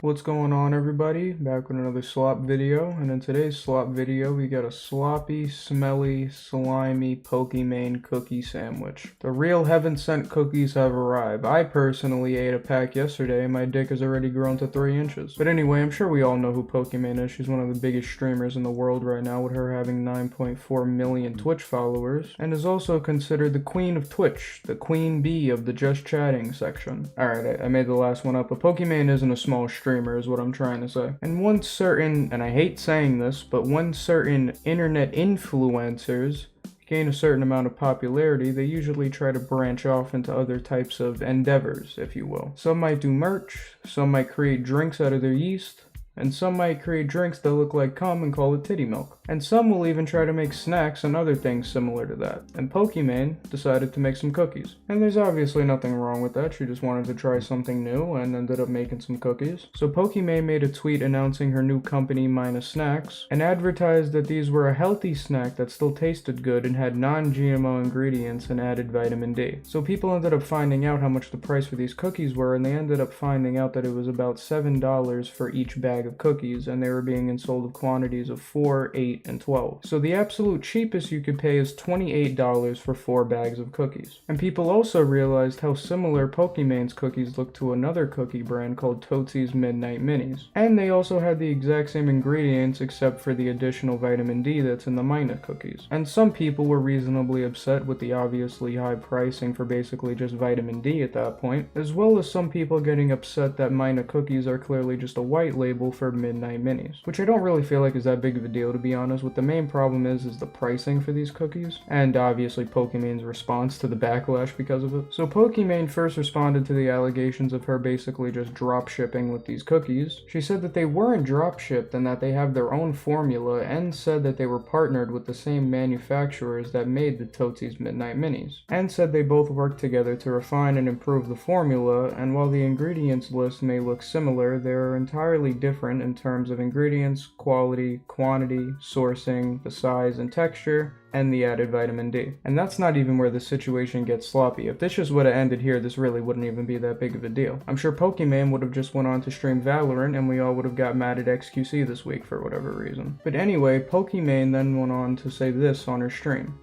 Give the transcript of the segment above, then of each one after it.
What's going on, everybody? Back with another slop video, and in today's slop video we got a sloppy, smelly, slimy Pokimane cookie sandwich. The real heaven-sent cookies have arrived. I personally ate a pack yesterday and my dick has already grown to 3 inches. But anyway, I'm sure we all know who Pokimane is. She's one of the biggest streamers in the world right now, with her having 9.4 million Twitch followers, and is also considered the queen of Twitch, the queen bee of the just chatting section. Alright, I made the last one up, but Pokimane isn't a small streamer is what I'm trying to say. And one certain, and I hate saying this, but when certain internet influencers gain a certain amount of popularity, they usually try to branch off into other types of endeavors, if you will. Some might do merch, some might create drinks out of their yeast, and some might create drinks that look like cum and call it titty milk. And some will even try to make snacks and other things similar to that. And Pokimane decided to make some cookies. And there's obviously nothing wrong with that. She just wanted to try something new and ended up making some cookies. So Pokimane made a tweet announcing her new company, Minus Snacks, and advertised that these were a healthy snack that still tasted good and had non-GMO ingredients and added vitamin D. So people ended up finding out how much the price for these cookies were, and they ended up finding out that it was about $7 for each bag of cookies, and they were being sold in quantities of 4, 8, and 12. So the absolute cheapest you could pay is $28 for 4 bags of cookies. And people also realized how similar Pokimane's cookies look to another cookie brand called Tootsie's Midnight Minis. And they also had the exact same ingredients except for the additional vitamin D that's in the Mina cookies. And some people were reasonably upset with the obviously high pricing for basically just vitamin D at that point, as well as some people getting upset that Mina cookies are clearly just a white label for Midnight Minis, which I don't really feel like is that big of a deal, to be honest. What the main problem is the pricing for these cookies, and obviously Pokimane's response to the backlash because of it. So Pokimane first responded to the allegations of her basically just drop shipping with these cookies. She said that they weren't drop shipped and that they have their own formula, and said that they were partnered with the same manufacturers that made the Tootsie's Midnight Minis, and said they both worked together to refine and improve the formula. And while the ingredients list may look similar, they're entirely different in terms of ingredients, quality, quantity, sourcing, the size and texture, and the added vitamin D. And that's not even where the situation gets sloppy. If this just would have ended here, this really wouldn't even be that big of a deal. I'm sure Pokimane would have just went on to stream Valorant and we all would have got mad at XQC this week for whatever reason. But anyway, Pokimane then went on to say this on her stream.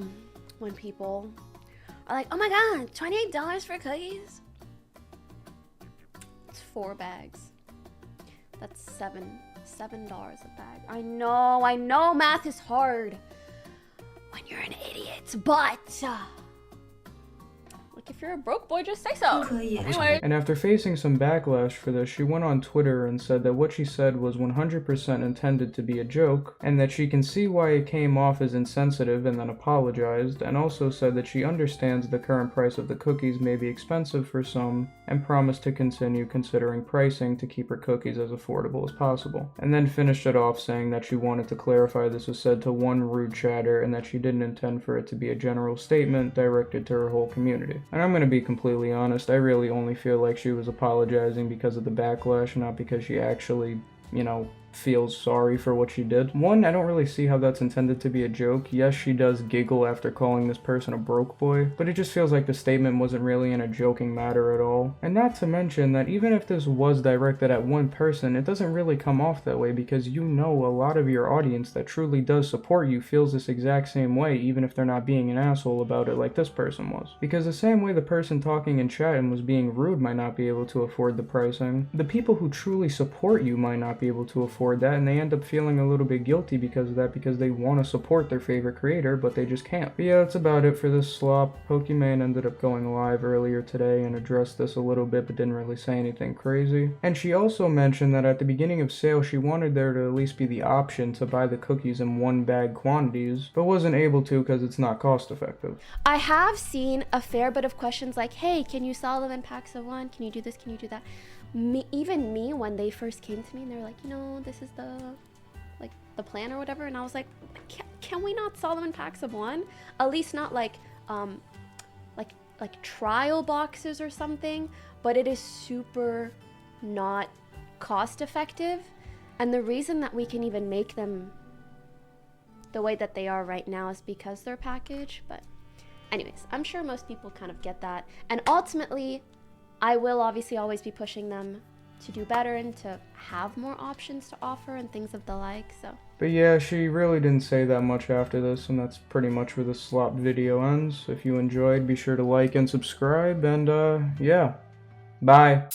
When people are like, oh my god, $28 for cookies? It's 4 bags. That's $7 a bag. I know math is hard when you're an idiot, but like, if you're a broke boy, just say so. Anyway. And after facing some backlash for this, she went on Twitter and said that what she said was 100% intended to be a joke, and that she can see why it came off as insensitive, and then apologized, and also said that she understands the current price of the cookies may be expensive for some, and promised to continue considering pricing to keep her cookies as affordable as possible. And then finished it off saying that she wanted to clarify this was said to one rude chatter, and that she didn't intend for it to be a general statement directed to her whole community. And I'm gonna be completely honest, I really only feel like she was apologizing because of the backlash, not because she actually, you know, feels sorry for what she did. One, I don't really see how that's intended to be a joke. Yes, she does giggle after calling this person a broke boy, but it just feels like the statement wasn't really in a joking matter at all. And not to mention that even if this was directed at one person, it doesn't really come off that way, because you know a lot of your audience that truly does support you feels this exact same way, even if they're not being an asshole about it like this person was. Because the same way the person talking in chat and was being rude might not be able to afford the pricing, the people who truly support you might not be able to afford that, and they end up feeling a little bit guilty because of that, because they want to support their favorite creator, but they just can't. But yeah, that's about it for this slop. Pokimane ended up going live earlier today and addressed this a little bit, but didn't really say anything crazy. And she also mentioned that at the beginning of sale, she wanted there to at least be the option to buy the cookies in 1 bag quantities, but wasn't able to because it's not cost effective. I have seen a fair bit of questions like, hey, can you sell them in packs of 1? Can you do this? Can you do that? Even me, when they first came to me and they were like, you know, this is the plan or whatever, and I was like, can we not sell them in packs of 1? At least not like trial boxes or something, but it is super not cost effective. And the reason that we can even make them the way that they are right now is because they're packaged. But Anyways, I'm sure most people kind of get that. And ultimately, I will obviously always be pushing them to do better and to have more options to offer and things of the like, so. But yeah, she really didn't say that much after this, and that's pretty much where the slop video ends. If you enjoyed, be sure to like and subscribe, and yeah, bye.